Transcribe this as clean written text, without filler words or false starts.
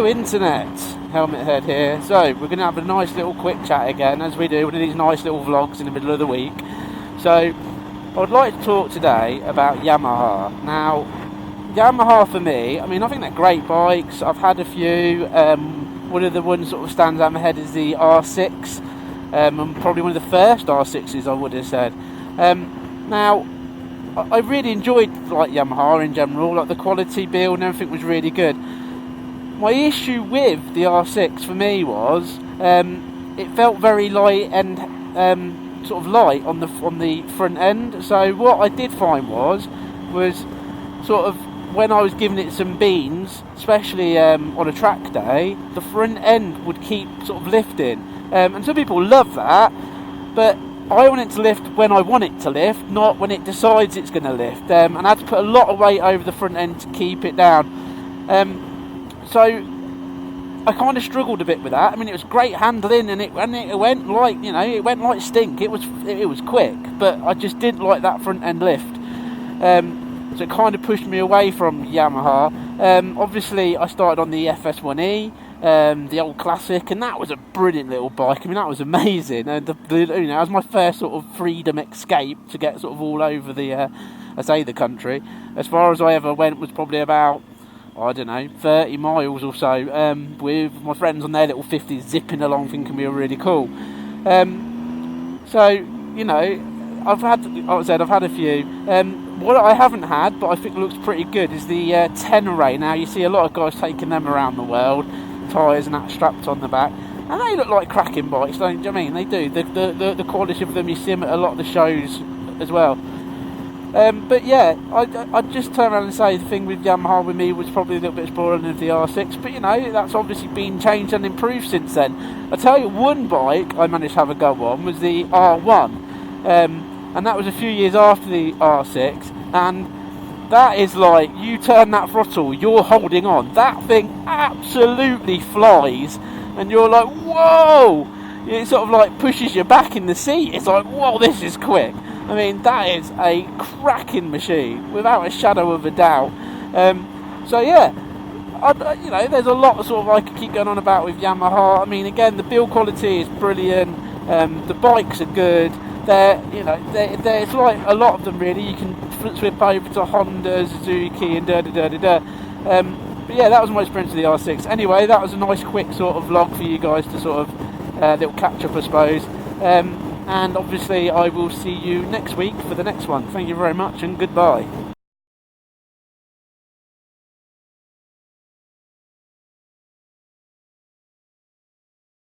Hello Internet, Helmet Head here. So we're going to have a nice little quick chat again, as we do one of these nice little vlogs in the middle of the week. So I would like to talk today about Yamaha. Now Yamaha for me, I mean, I think they're great bikes. I've had a few. One of the ones sort of stands out in my head is the R6, and probably one of the first R6s I would have said. Now I really enjoyed like Yamaha in general, like the quality build and everything was really good. My issue with the R6 for me was it felt very light and sort of light on the front end. So what I did find was sort of when I was giving it some beans, especially on a track day, the front end would keep sort of lifting, and some people love that, but I want it to lift when I want it to lift, not when it decides it's going to lift, and I had to put a lot of weight over the front end to keep it down. So I kind of struggled a bit with that. I mean, it was great handling, and it went like, you know, it went like stink. It was quick, but I just didn't like that front end lift. So it kind of pushed me away from Yamaha. Obviously, I started on the FS1E, the old classic, and that was a brilliant little bike. I mean, that was amazing. And you know, that was my first sort of freedom escape to get sort of all over the country. As far as I ever went was probably about, I don't know, 30 miles or so, with my friends on their little 50s zipping along thinking we were really cool. So, you know, I've had a few. What I haven't had, but I think looks pretty good, is the Tenere. Now, you see a lot of guys taking them around the world, tyres and that strapped on the back, and they look like cracking bikes, don't you? I mean, they do. The quality of them, you see them at a lot of the shows as well. But yeah, I'd just turn around and say the thing with Yamaha with me was probably a little bit spoiling of the R6, but you know, that's obviously been changed and improved since then. I tell you, one bike I managed to have a go on was the R1, and that was a few years after the R6, and that is like, you turn that throttle, you're holding on, that thing absolutely flies, and you're like, whoa! It sort of like pushes you back in the seat. It's like, whoa, this is quick. I mean, that is a cracking machine, without a shadow of a doubt. So yeah, you know, there's a lot of sort of I could keep going on about with Yamaha. I mean, again, the build quality is brilliant. The bikes are good. There's like a lot of them really. You can flip over to Honda, Suzuki, and but yeah, that was my experience with the R6. Anyway, that was a nice quick sort of vlog for you guys to sort of little catch up, I suppose. And obviously I will see you next week for the next one. Thank you very much and goodbye.